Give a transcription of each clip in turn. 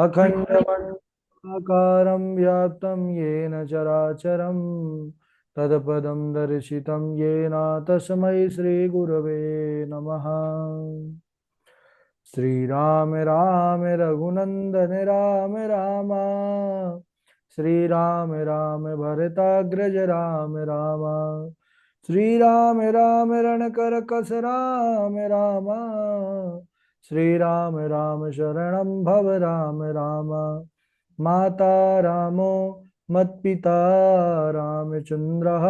अखण्डमण्डलाकारं व्याप्तं येन चराचरं तत्पदं दर्शितं येन तस्मै श्रीगुरवे नमः। श्रीराम राम रघुनंदन राम राम, श्रीराम राम भरताग्रज राम राम, श्रीराम राम रणकर कस राम राम, श्रीराम राम शरणं भव राम राम। माता रामो मत्पिता रामचन्द्रः,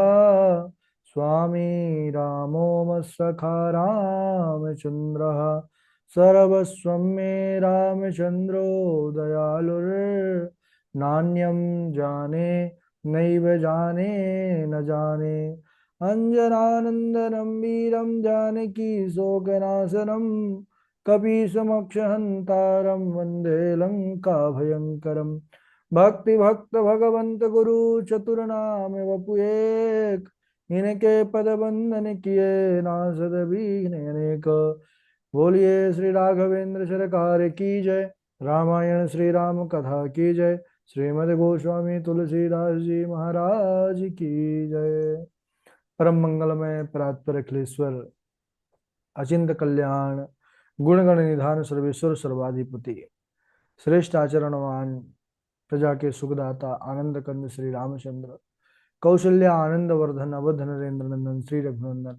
स्वामी रामो मत्सखा रामचन्द्रः, सर्वस्वं मे रामचन्द्रो दयालुर्नान्यं जाने नैव जाने न जाने। अञ्जनानन्दनं वीरं जानकी शोकनाशनं कपीशमक्षहन्तारं वन्दे लङ्काभयङ्करम्। भक्ति भक्त भगवंत गुरु चतुर्नाम वपु एक, इनके पद बंदन किए नासद विघ्न अनेक। बोलिए श्री राघवेंद्र सरकार की जय, रामायण श्री राम कथा की जय, श्रीमद् गोस्वामी तुलसीदास जी महाराज की जय। परम मंगलमय परात्पर अखिलेश्वर अचिंत कल्याण गुणगण निधान सर्वेश्वर सर्वाधिपति श्रेष्ठ आचरणवान प्रजा के सुखदाता आनंद कंद श्री रामचंद्र, कौशल्य आनंद वर्धन अवध नरेंद्र नंदन श्री रघुनंदन,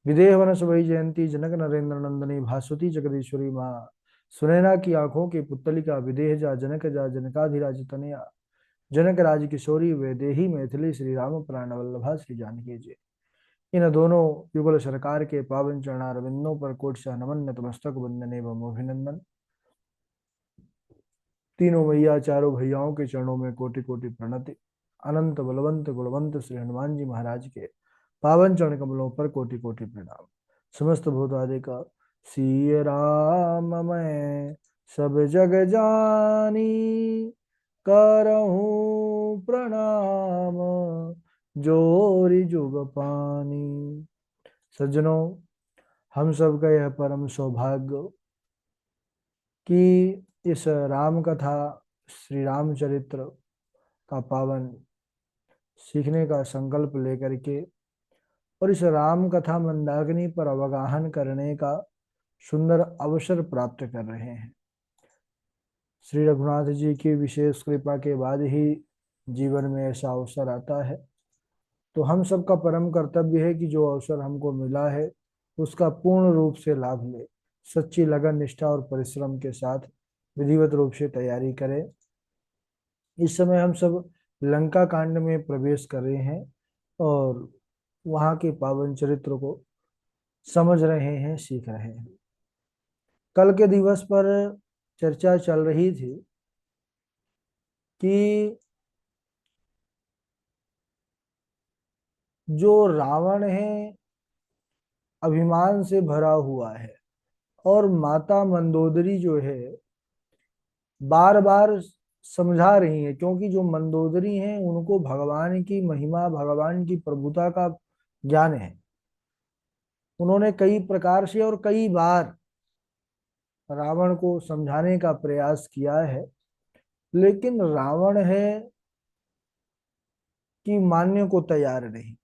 विदेह वन सुभई जयंती जनक नरेंद्र नंदनी भास्वती जगदीश्वरी माँ, सुनैना की आंखों की पुतलिका विदेह जा जनकाधिराज तनया, जनक राज किशोरी वैदेही मैथिली श्री राम प्राण वल्लभा श्री जानकी जी। इन दोनों युगल सरकार के पावन चरणारविंदों पर कोट सा नमन नतमस्तक वंदन एवं अभिनंदन। तीनों मैया चारों भैयाओं के चरणों में कोटि कोटि प्रणति। अनंत बलवंत गुणवंत श्री हनुमान जी महाराज के पावन चरण कमलों पर कोटि कोटि प्रणाम। समस्त भूतादि का सिय राम मैं सब जग जानी, करहूँ प्रणाम जोरी जुग पानी। सज्जनों, हम सब का यह परम सौभाग्य कि इस राम कथा श्री रामचरित्र का पावन सीखने का संकल्प लेकर के और इस राम कथा मंदाकिनी पर अवगाहन करने का सुंदर अवसर प्राप्त कर रहे हैं। श्री रघुनाथ जी की विशेष कृपा के बाद ही जीवन में ऐसा अवसर आता है, तो हम सबका परम कर्तव्य है कि जो अवसर हमको मिला है उसका पूर्ण रूप से लाभ ले, सच्ची लगन निष्ठा और परिश्रम के साथ विधिवत रूप से तैयारी करें। इस समय हम सब लंका कांड में प्रवेश कर रहे हैं और वहां के पावन चरित्र को समझ रहे हैं, सीख रहे हैं। कल के दिवस पर चर्चा चल रही थी कि जो रावण है अभिमान से भरा हुआ है और माता मंदोदरी जो है बार बार समझा रही है, क्योंकि जो मंदोदरी हैं उनको भगवान की महिमा भगवान की प्रभुता का ज्ञान है। उन्होंने कई प्रकार से और कई बार रावण को समझाने का प्रयास किया है, लेकिन रावण है कि मानने को तैयार नहीं।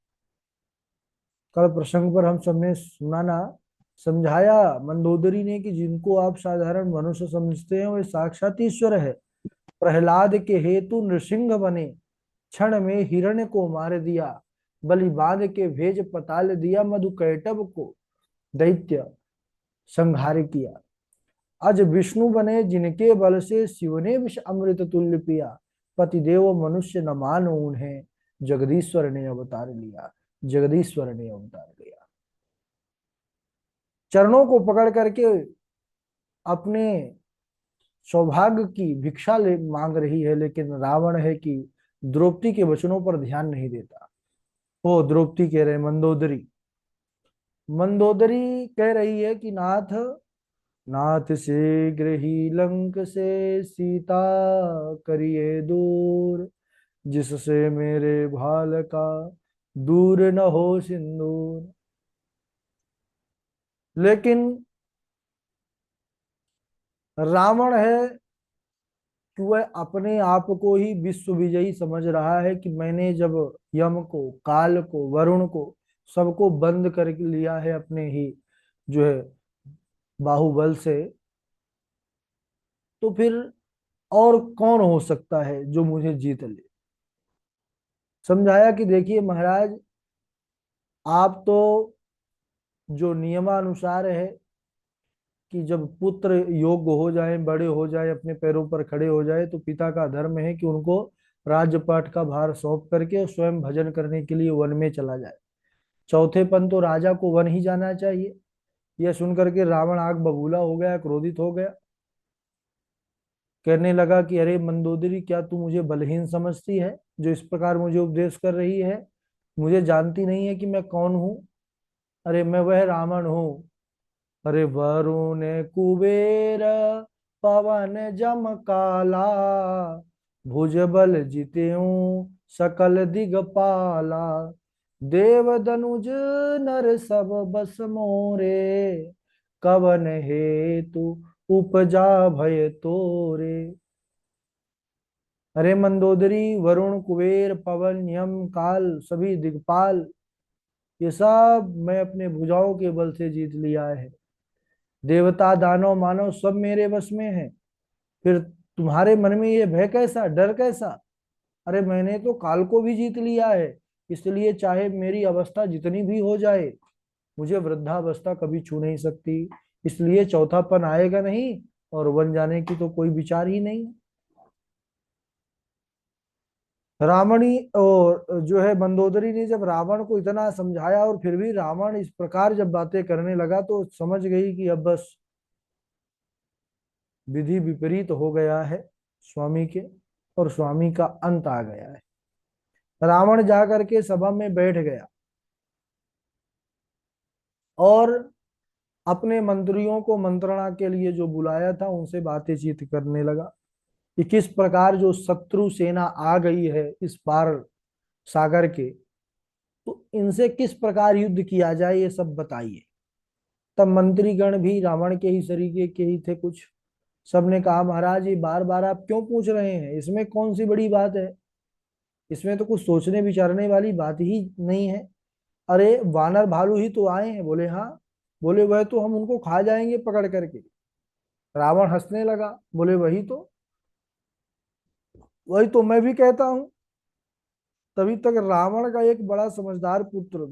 कल प्रसंग पर हम सबने सुना ना, समझाया मंदोदरी ने कि जिनको आप साधारण मनुष्य समझते हैं वे साक्षात ईश्वर है। प्रहलाद के हेतु नृसिंह बने, क्षण में हिरण्य को मार दिया, बलि बांध के भेज पताल दिया, मधु कैटभ को दैत्य संहार किया। आज विष्णु बने जिनके बल से शिव ने विष अमृत तुल्य पिया, पतिदेव मनुष्य न मानो उन्हें, जगदीश्वर ने अवतार लिया, जगदीश्वर ने अवतार लिया। चरणों को पकड़ करके अपने सौभाग्य की भिक्षा ले मांग रही है, लेकिन रावण है कि द्रौपदी के वचनों पर ध्यान नहीं देता। वो द्रौपदी कह रहे मंदोदरी, मंदोदरी कह रही है कि नाथ, नाथ शीघ्र ही लंक से सीता करिए दूर, जिससे मेरे भाल का दूर न हो सिंदूर। लेकिन रावण है कि वह अपने आप को ही विश्व विजयी समझ रहा है कि मैंने जब यम को, काल को, वरुण को, सबको बंद कर लिया है अपने ही जो है बाहुबल से, तो फिर और कौन हो सकता है जो मुझे जीत ले। समझाया कि देखिए महाराज, आप तो जो नियमानुसार है कि जब पुत्र योग्य हो जाए, बड़े हो जाए, अपने पैरों पर खड़े हो जाए, तो पिता का धर्म है कि उनको राज्यपाट का भार सौंप करके स्वयं भजन करने के लिए वन में चला जाए। चौथेपन तो राजा को वन ही जाना चाहिए। यह सुनकर के रावण आग बबूला हो गया, क्रोधित हो गया, कहने लगा कि अरे मंदोदरी, क्या तू मुझे बलहीन समझती है जो इस प्रकार मुझे उपदेश कर रही है? मुझे जानती नहीं है कि मैं कौन हूँ? अरे मैं वह रावण हूँ। अरे वरुण कुबेर पवन जम काला, भुजबल जितेऊं सकल दिगपाला, देव दनुज नर सब बस मोरे, कवन हेतु उपजा भय तोरे। अरे मंदोदरी, वरुण कुबेर पवन यम काल सभी दिगपाल, ये सब मैं अपने भुजाओं के बल से जीत लिया है। देवता दानव मानव सब मेरे वश में है। फिर तुम्हारे मन में ये भय कैसा, डर कैसा? अरे मैंने तो काल को भी जीत लिया है, इसलिए चाहे मेरी अवस्था जितनी भी हो जाए, मुझे वृद्धावस्था कभी छू नहीं सकती। इसलिए चौथापन आएगा नहीं, और वन जाने की तो कोई विचार ही नहीं। रावणी और जो है मंदोदरी ने जब रावण को इतना समझाया और फिर भी रावण इस प्रकार जब बातें करने लगा, तो समझ गई कि अब बस विधि विपरीत हो गया है स्वामी के, और स्वामी का अंत आ गया है। रावण जाकर के सभा में बैठ गया और अपने मंत्रियों को मंत्रणा के लिए जो बुलाया था उनसे बातचीत करने लगा कि किस प्रकार जो शत्रु सेना आ गई है इस पार सागर के, तो इनसे किस प्रकार युद्ध किया जाए, ये सब बताइए। तब मंत्रीगण भी रावण के ही तरीके के ही थे कुछ। सबने कहा महाराज, ये बार बार आप क्यों पूछ रहे हैं? इसमें कौन सी बड़ी बात है? इसमें तो कुछ सोचने विचारने वाली बात ही नहीं है। अरे वानर भालू ही तो आए हैं। बोले हाँ। बोले वह तो हम उनको खा जाएंगे पकड़ करके। रावण हंसने लगा, बोले वही तो मैं भी कहता हूं। तभी तक रावण का एक बड़ा समझदार पुत्र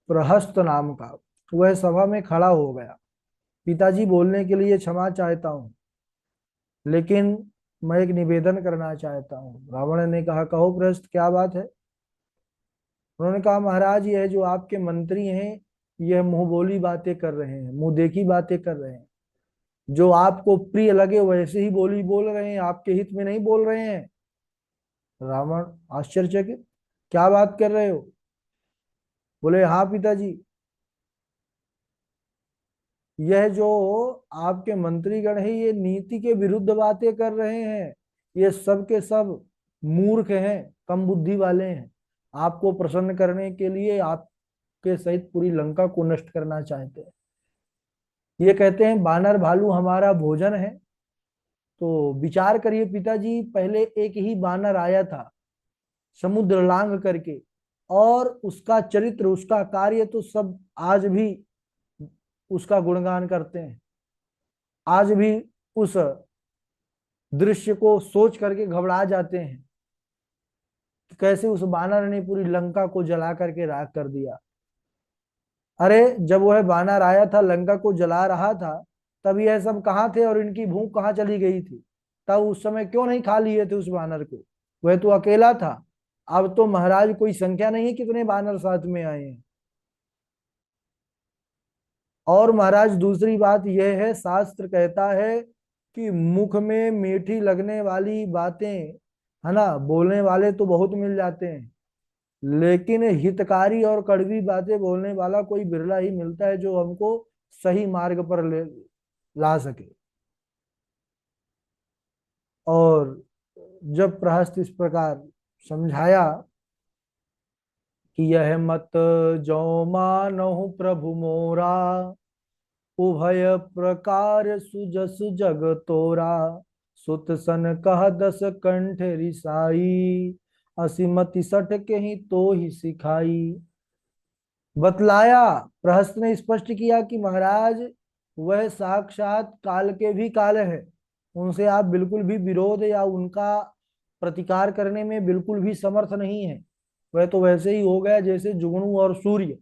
प्रहस्त नाम का, वह सभा में खड़ा हो गया। पिताजी, बोलने के लिए क्षमा चाहता हूँ, लेकिन मैं एक निवेदन करना चाहता हूँ। रावण ने कहा, कहो प्रहस्त, क्या बात है? उन्होंने कहा, महाराज यह जो आपके मंत्री हैं, यह मुंह बोली बातें कर रहे हैं, मुंह देखी बातें कर रहे हैं। जो आपको प्रिय लगे वैसे ही बोली बोल रहे हैं, आपके हित में नहीं बोल रहे हैं। रावण आश्चर्यचकित, क्या बात कर रहे हो? बोले हाँ पिताजी, यह जो आपके मंत्रीगण है, ये नीति के विरुद्ध बातें कर रहे हैं। ये सब के सब मूर्ख हैं, कम बुद्धि वाले हैं। आपको प्रसन्न करने के लिए आपके सहित पूरी लंका को नष्ट करना चाहते हैं। ये कहते हैं बानर भालू हमारा भोजन है। तो विचार करिए पिताजी, पहले एक ही बानर आया था समुद्र लांघ करके, और उसका चरित्र, उसका कार्य तो सब आज भी उसका गुणगान करते हैं। आज भी उस दृश्य को सोच करके घबरा जाते हैं कि कैसे उस बानर ने पूरी लंका को जला करके राख कर दिया। अरे जब वह बानर आया था, लंका को जला रहा था, तब यह सब कहाँ थे और इनकी भूख कहाँ चली गई थी? तब उस समय क्यों नहीं खा लिए थे उस बानर को? वह तो अकेला था। अब तो महाराज कोई संख्या नहीं है कितने बानर साथ में आए हैं। और महाराज दूसरी बात यह है, शास्त्र कहता है कि मुख में मीठी लगने वाली बातें, है ना, बोलने वाले तो बहुत मिल जाते हैं, लेकिन हितकारी और कड़वी बातें बोलने वाला कोई बिरला ही मिलता है जो हमको सही मार्ग पर ले ला सके। और जब प्रहस्त इस प्रकार समझाया कि यह मत जो मानहु प्रभु मोरा, उभय प्रकार सुजस जग तोरा, सुत सन कह दस कंठ रिसाई, असीमति सठ के ही तो ही सिखाई। बतलाया, प्रहस्त ने स्पष्ट किया कि महाराज वह साक्षात काल के भी काल है, उनसे आप बिल्कुल भी विरोध या उनका प्रतिकार करने में बिल्कुल भी समर्थ नहीं है। वह तो वैसे ही हो गया जैसे जुगनू और सूर्य।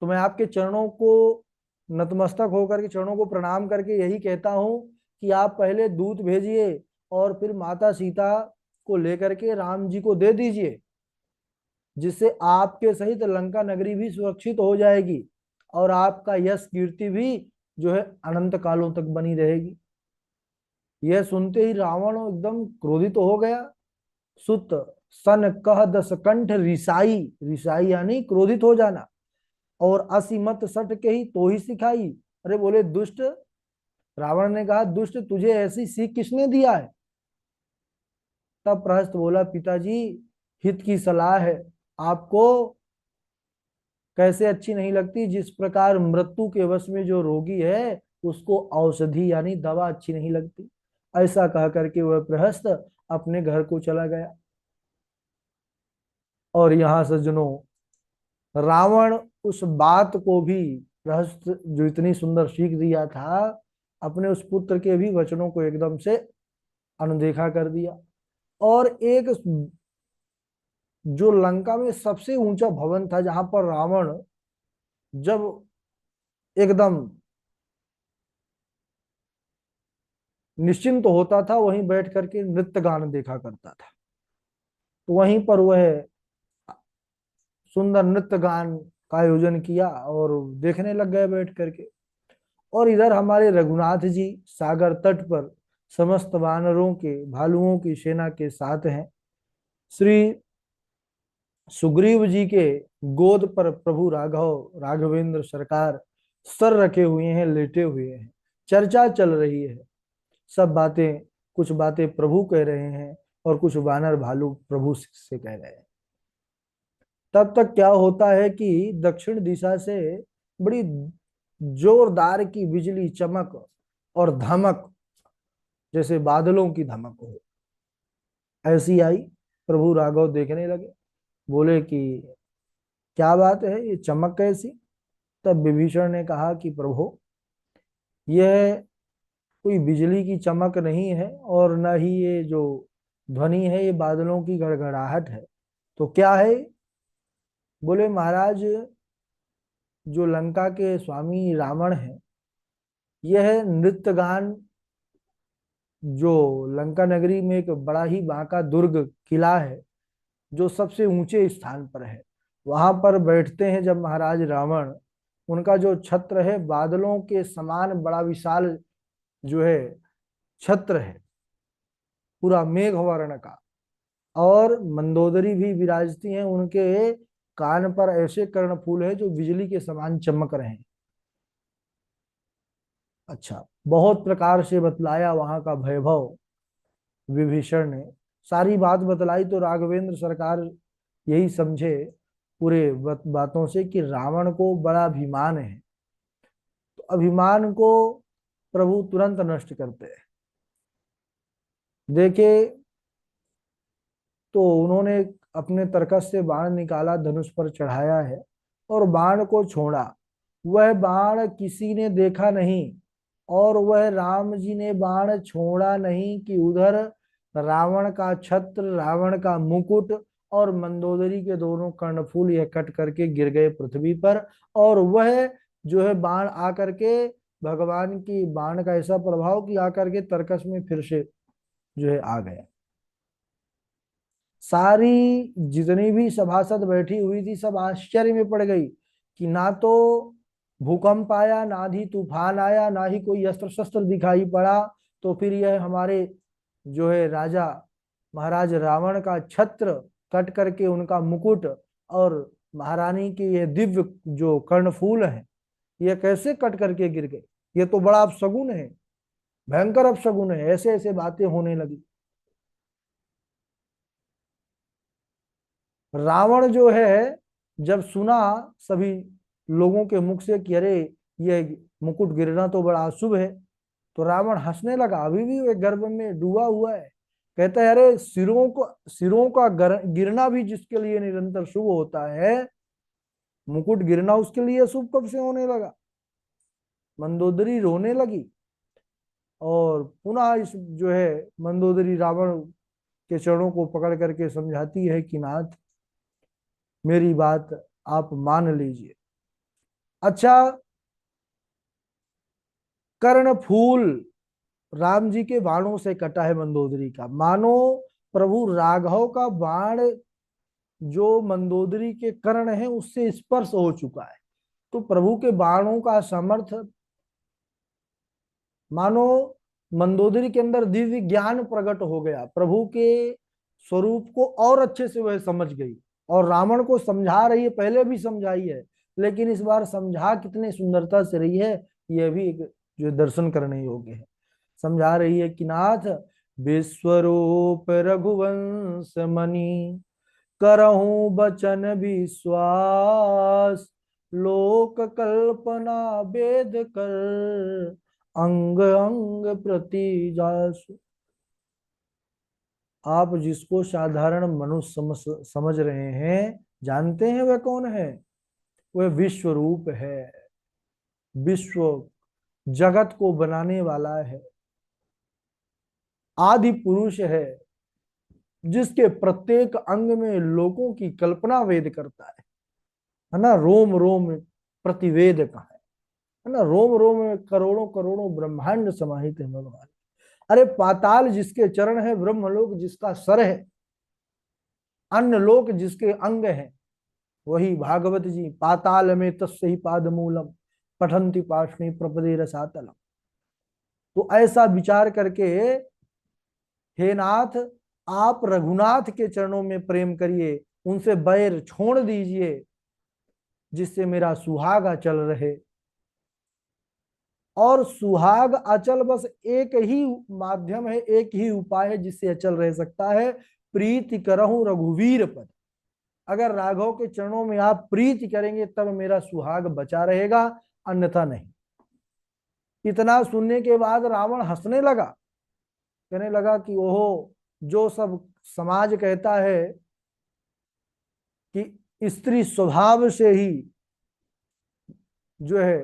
तो मैं आपके चरणों को नतमस्तक होकर के चरणों को प्रणाम करके यही कहता हूं कि आप पहले दूत भेजिए और फिर माता सीता को लेकर के राम जी को दे दीजिए, जिससे आपके सहित लंका नगरी भी सुरक्षित हो जाएगी और आपका यश कीर्ति भी जो है अनंत कालों तक बनी रहेगी। यह सुनते ही रावण एकदम क्रोधित हो गया। सुत सन कह दस कंठ रिसाई, रिसाई यानी क्रोधित हो जाना। और असीमत सट के ही तो ही सिखाई। अरे बोले दुष्ट, रावण ने कहा दुष्ट तुझे ऐसी सीख किसने दिया है? तब प्रहस्त बोला पिताजी हित की सलाह है, आपको कैसे अच्छी नहीं लगती? जिस प्रकार मृत्यु के वश में जो रोगी है उसको औषधि यानी दवा अच्छी नहीं लगती। ऐसा कह करके वह प्रहस्त अपने घर को चला गया। और यहां सज्जनों, रावण उस बात को भी, प्रहस्त जो इतनी सुंदर सीख दिया था, अपने उस पुत्र के भी वचनों को एकदम से अनदेखा कर दिया। और एक जो लंका में सबसे ऊंचा भवन था जहां पर रावण जब एकदम निश्चिंत होता था वहीं बैठ करके नृत्य गान देखा करता था, तो वहीं पर वह सुंदर नृत्य गान का आयोजन किया और देखने लग गए बैठ करके। और इधर हमारे रघुनाथ जी सागर तट पर समस्त वानरों के भालुओं की सेना के साथ हैं। श्री सुग्रीव जी के गोद पर प्रभु राघवेंद्र सरकार सर रखे हुए हैं, लेटे हुए हैं। चर्चा चल रही है, सब बातें, कुछ बातें प्रभु कह रहे हैं और कुछ वानर भालू प्रभु से कह रहे हैं। तब तक क्या होता है कि दक्षिण दिशा से बड़ी जोरदार की बिजली चमक और धमक, जैसे बादलों की धमक हो, ऐसी आई। प्रभु राघव देखने लगे, बोले कि क्या बात है, ये चमक कैसी? तब विभीषण ने कहा कि प्रभु यह कोई बिजली की चमक नहीं है और न ही ये जो ध्वनि है ये बादलों की गड़गड़ाहट है। तो क्या है? बोले महाराज जो लंका के स्वामी रावण है, यह नृत्य गान, जो लंका नगरी में एक बड़ा ही बांका दुर्ग किला है जो सबसे ऊंचे स्थान पर है, वहां पर बैठते हैं जब महाराज रावण, उनका जो छत्र है बादलों के समान बड़ा विशाल जो है छत्र है, पूरा मेघ वर्ण का। और मंदोदरी भी विराजती हैं, उनके कान पर ऐसे कर्णफूल है जो बिजली के समान चमक रहे हैं। अच्छा, बहुत प्रकार से बतलाया वहां का वैभव विभीषण ने। सारी बात बतलाई तो राघवेंद्र सरकार यही समझे पूरे बातों से कि रावण को बड़ा अभिमान है। तो अभिमान को प्रभु तुरंत नष्ट करते हैं। देखे तो उन्होंने अपने तरकस से बाण निकाला, धनुष पर चढ़ाया है और बाण को छोड़ा। वह बाण किसी ने देखा नहीं और वह राम जी ने बाण छोड़ा नहीं कि उधर रावण का छत्र, रावण का मुकुट और मंदोदरी के दोनों कर्णफूल यह कट करके गिर गए पृथ्वी पर। और वह जो है बाण आकर के, भगवान की बाण का ऐसा प्रभाव कि आकर के तरकस में फिर से जो है आ गया। सारी जितनी भी सभासद बैठी हुई थी सब आश्चर्य में पड़ गई कि ना तो भूकंप आया, ना ही तूफान आया, ना ही कोई अस्त्र शस्त्र दिखाई पड़ा। तो फिर यह हमारे जो है राजा महाराज रावण का छत्र कट करके उनका मुकुट और महारानी के ये दिव्य जो कर्णफूल है ये कैसे कट करके गिर गए? ये तो बड़ा अपशगुन है, भयंकर अपशगुन है। ऐसे ऐसे बातें होने लगी। रावण जो है जब सुना सभी लोगों के मुख से कि अरे ये मुकुट गिरना तो बड़ा अशुभ है, तो रावण हंसने लगा, अभी भी वे गर्भ में डूबा हुआ है। कहता है अरे सिरों का गिरना भी जिसके लिए निरंतर शुभ होता है, मुकुट गिरना उसके लिए शुभ कब से होने लगा। मंदोदरी रोने लगी और पुनः इस जो है मंदोदरी रावण के चरणों को पकड़ करके समझाती है कि नाथ मेरी बात आप मान लीजिए। अच्छा, कर्णफूल राम जी के बाणों से कटा है मंदोदरी का, मानो प्रभु राघव का बाण जो मंदोदरी के कर्ण है उससे स्पर्श हो चुका है। तो प्रभु के बाणों का समर्थ, मानो मंदोदरी के अंदर दिव्य ज्ञान प्रकट हो गया, प्रभु के स्वरूप को और अच्छे से वह समझ गई और रावण को समझा रही है। पहले भी समझाई है, लेकिन इस बार समझा कितने सुंदरता से रही है, यह भी एक जो दर्शन करने योग्य है। समझा रही है कि नाथ विश्वरूप रघुवंश मणि, करहूं बचन विश्वास, लोक कल्पना वेद कर, अंग अंग प्रति जासु। आप जिसको साधारण मनुष्य समझ रहे हैं, जानते हैं वह कौन है? वह विश्व रूप है, विश्व जगत को बनाने वाला है, आदि पुरुष है, जिसके प्रत्येक अंग में लोगों की कल्पना वेद करता है ना। रोम रोम प्रतिवेद का है ना, रोम रोम में करोड़ों करोड़ों ब्रह्मांड समाहित है भगवान। अरे पाताल जिसके चरण है, ब्रह्मलोक जिसका सर है, अन्य लोक जिसके अंग है, वही भागवत जी पाताल में तस्य ही पाद मूलम, पठंति पार्ष्णी प्रपदे रसातलम। तो ऐसा विचार करके हे नाथ, आप रघुनाथ के चरणों में प्रेम करिए, उनसे बैर छोड़ दीजिए, जिससे मेरा सुहाग अचल रहे। और सुहाग अचल बस एक ही माध्यम है, एक ही उपाय है जिससे अचल रह सकता है, प्रीति करहूं रघुवीर पद। अगर राघव के चरणों में आप प्रीति करेंगे तब मेरा सुहाग बचा रहेगा, अन्यथा नहीं। इतना सुनने के बाद रावण हंसने लगा, कहने लगा कि ओहो, जो सब समाज कहता है कि स्त्री स्वभाव से ही जो है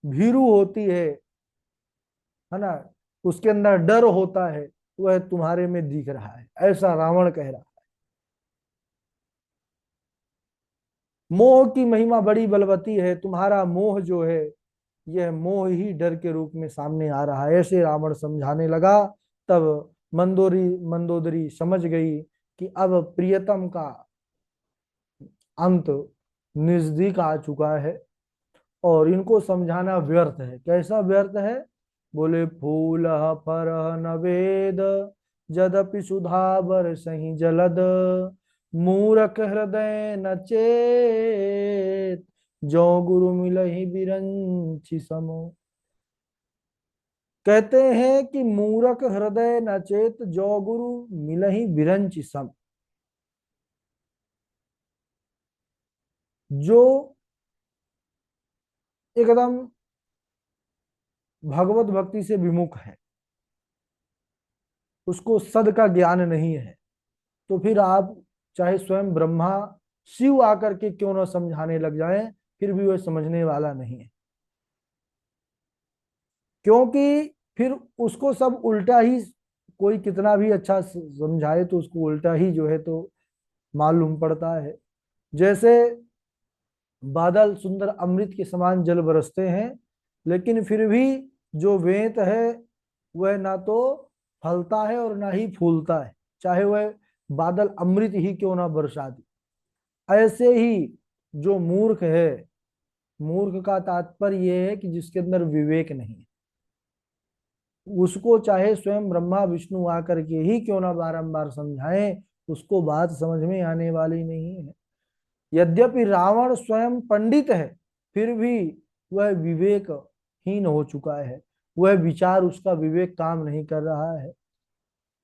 भीरू होती है ना, उसके अंदर डर होता है, वह तुम्हारे में दिख रहा है, ऐसा रावण कह रहा है। मोह की महिमा बड़ी बलवती है, तुम्हारा मोह जो है यह मोह ही डर के रूप में सामने आ रहा है, ऐसे रावण समझाने लगा। तब मंदोदरी समझ गई कि अब प्रियतम का अंत नजदीक आ चुका है और इनको समझाना व्यर्थ है। कैसा व्यर्थ है? बोले फूल पर नवेद, जदपि सुधा बरसहि जलद, मूरख हृदय न चेत, जो गुरु मिलहि बिरंचि समो। कहते हैं कि मूरख हृदय न चेत, जो गुरु मिलहि बिरंचि सम। जो एकदम भगवत भक्ति से विमुख है, उसको सद का ज्ञान नहीं है, तो फिर आप चाहे स्वयं ब्रह्मा शिव आकर के क्यों ना समझाने लग जाएं, फिर भी वह समझने वाला नहीं है। क्योंकि फिर उसको सब उल्टा ही, कोई कितना भी अच्छा समझाए तो उसको उल्टा ही जो है तो मालूम पड़ता है। जैसे बादल सुंदर अमृत के समान जल बरसते हैं, लेकिन फिर भी जो वेत है वह ना तो फलता है और ना ही फूलता है, चाहे वह बादल अमृत ही क्यों ना बरसा दे। ऐसे ही जो मूर्ख है, मूर्ख का तात्पर्य यह है कि जिसके अंदर विवेक नहीं है, उसको चाहे स्वयं ब्रह्मा विष्णु आकर के ही क्यों ना बारंबार समझाएं, उसको बात समझ में आने वाली नहीं है। यद्यपि रावण स्वयं पंडित है, फिर भी वह विवेकहीन हो चुका है, वह विचार, उसका विवेक काम नहीं कर रहा है।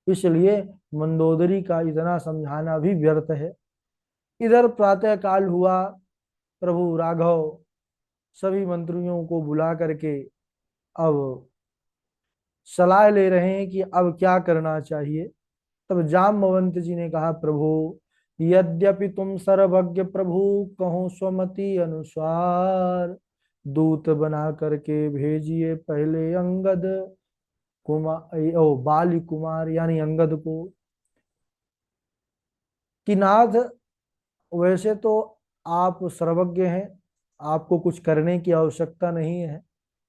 इसलिए मंदोदरी का इतना समझाना भी व्यर्थ है। इधर प्रातः काल हुआ, प्रभु राघव सभी मंत्रियों को बुला करके अब सलाह ले रहे हैं कि अब क्या करना चाहिए। तब जाम्बवंत जी ने कहा, प्रभु यद्यपि तुम सर्वज्ञ प्रभु, कहो स्वमति अनुसार, दूत बना करके भेजिए पहले अंगद कुमार, ओ बाली कुमार यानी अंगद को, कि नाथ वैसे तो आप सर्वज्ञ हैं, आपको कुछ करने की आवश्यकता नहीं है,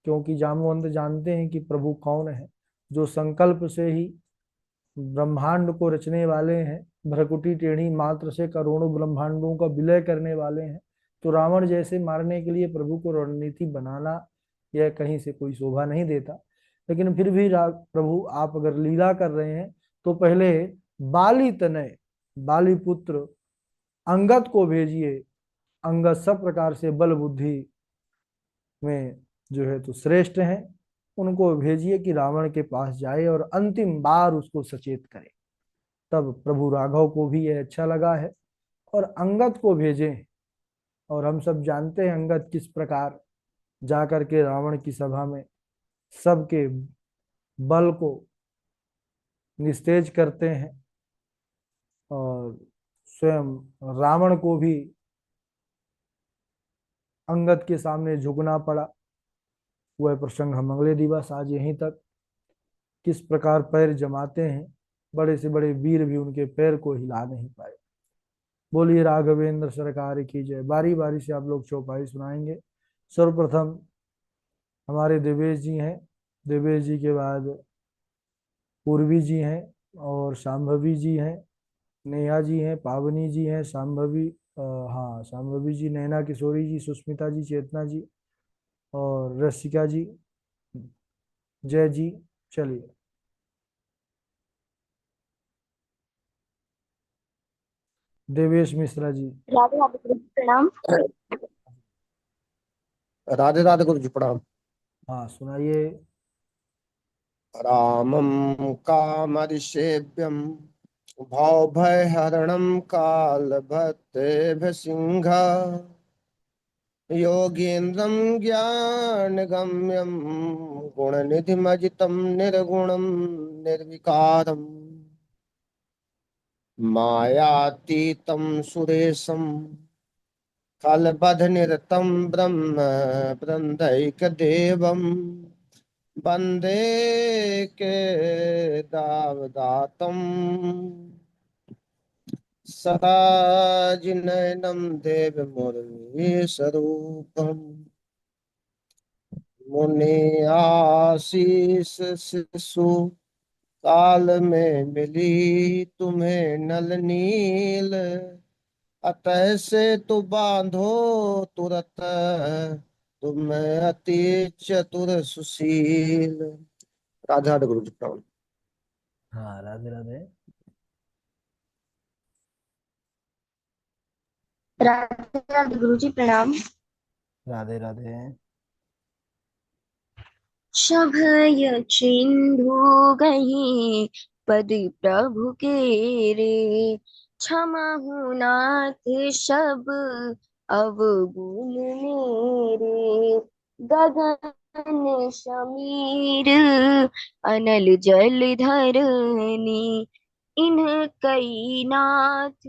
क्योंकि जामवंत जानते हैं कि प्रभु कौन है, जो संकल्प से ही ब्रह्मांड को रचने वाले हैं, भ्रकुटी टेढ़ी मात्र से करोड़ों ब्रह्मांडों का विलय करने वाले हैं। तो रावण जैसे मारने के लिए प्रभु को रणनीति बनाना यह कहीं से कोई शोभा नहीं देता। लेकिन फिर भी प्रभु आप अगर लीला कर रहे हैं तो पहले बाली तनय, बाली पुत्र अंगद को भेजिए। अंगद सब प्रकार से बल बुद्धि में जो है तो श्रेष्ठ हैं, उनको भेजिए कि रावण के पास जाए और अंतिम बार उसको सचेत करे। तब प्रभु राघव को भी यह अच्छा लगा है और अंगद को भेजें। और हम सब जानते हैं अंगद किस प्रकार जाकर के रावण की सभा में सबके बल को निस्तेज करते हैं, और स्वयं रावण को भी अंगद के सामने झुकना पड़ा। वह प्रसंग हम अगले दिवस आज यहीं तक, किस प्रकार पैर जमाते हैं, बड़े से बड़े वीर भी उनके पैर को हिला नहीं पाए। बोलिए राघवेंद्र सरकार की जय। बारी बारी से आप लोग चौपाई सुनाएंगे। सर्वप्रथम हमारे देवेश जी हैं, देवेश जी के बाद पूर्वी जी हैं, और शांभवी जी हैं, नेहा जी हैं, पावनी जी हैं, शांभवी, हाँ शांभवी जी, नैना किशोरी जी, सुष्मिता जी, चेतना जी और रसिका जी, जय जी। चलिए, देवेश मिश्रा जी। राधे राधे गुरु जी, प्रणाम। राधे राधे गुरु जी प्रणाम। हाँ सुनाइए। रामं कामरिसेव्यं भवभयहरणं कालभत्तेभ्यसिंह योगीन्द्रं ज्ञानगम्यं गुणनिधिमजितं निर्गुणं निर्विकारम् मायातीतं सुरेशं कलबधनिरतं ब्रह्म वृन्दैकदेवम् वन्दे केदावदातं सदा जिनयनं देवमुरलीस्वरूपम् मुनि आशीष शिशु काल में मिली तुम्हें नल नील अतः से तु बांधो तुरत तुम अति चतुर सुशील। राधा राधा गुरु जी प्रणाम। हाँ राधे राधे। राधे राधे गुरु जी, प्रणाम। राधे राधे। सभय सिंधु गही पद प्रभु के रे, क्षमा नाथ सब अवगुण मेरे। गगन समीर अनल जल धरनी, इन्ह कई नाथ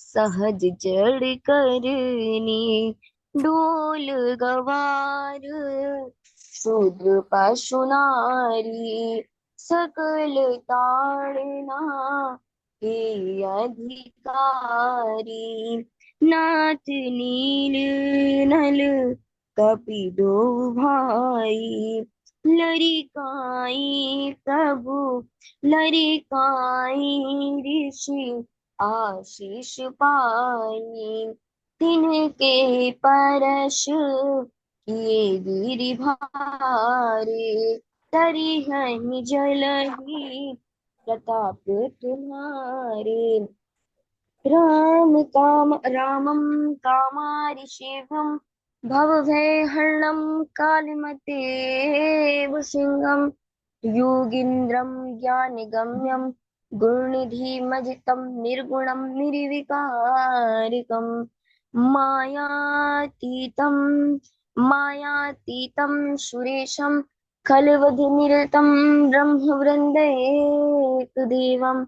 सहज जड़ करनी। डोल गवार शूद्र पशु नारी, सकल ताड़ना के अधिकारी। नाथ नील नल कपिदो भाई, लरिकाई प्रभु लरिकाई ऋषि आशीष पाई। तिनके परश किए गिरि भारे, तरिहनि जलहि प्रताप तुम्हारे। रामं कामारि शिवं भवभयहरणं कालिमतेव सिंहं। योगीन्द्रं ज्ञानगम्यं गुरुनिधिमजितं निर्गुणं निर्विकारकं। मायातीतं मायातीतं सुरेशं खलवधनिरतं ब्रह्मवृन्दैकदेवं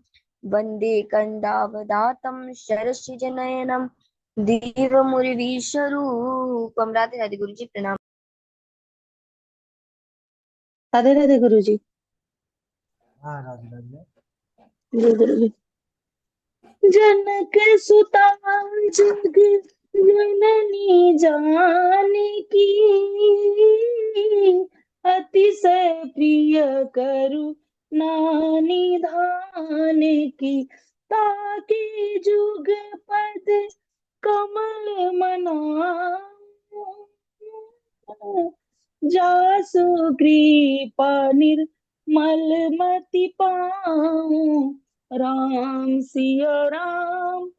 वन्दे कन्दावदातं शरसिजनयनं देवमुरवीश्वरूपं। राधे राधे गुरु जी, प्रणाम। राधे राधे गुरु जी। हाँ राधे राधे। जी गुरु जी। जनक सुता जग जननी जानकी, अतिशय प्रिय करु निधान की, ताकि जुग पद कमल मनाऊं, जासु कृपा निर्मल मति पाऊं। राम सिया राम,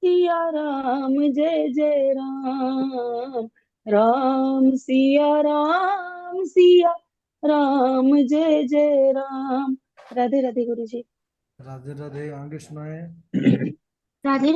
सिया राम जय जय राम, राम सिया राम, सिया राम जय जय राम। राधे राधे गुरु जी। राधे राधे। आगे सुनाए। राधे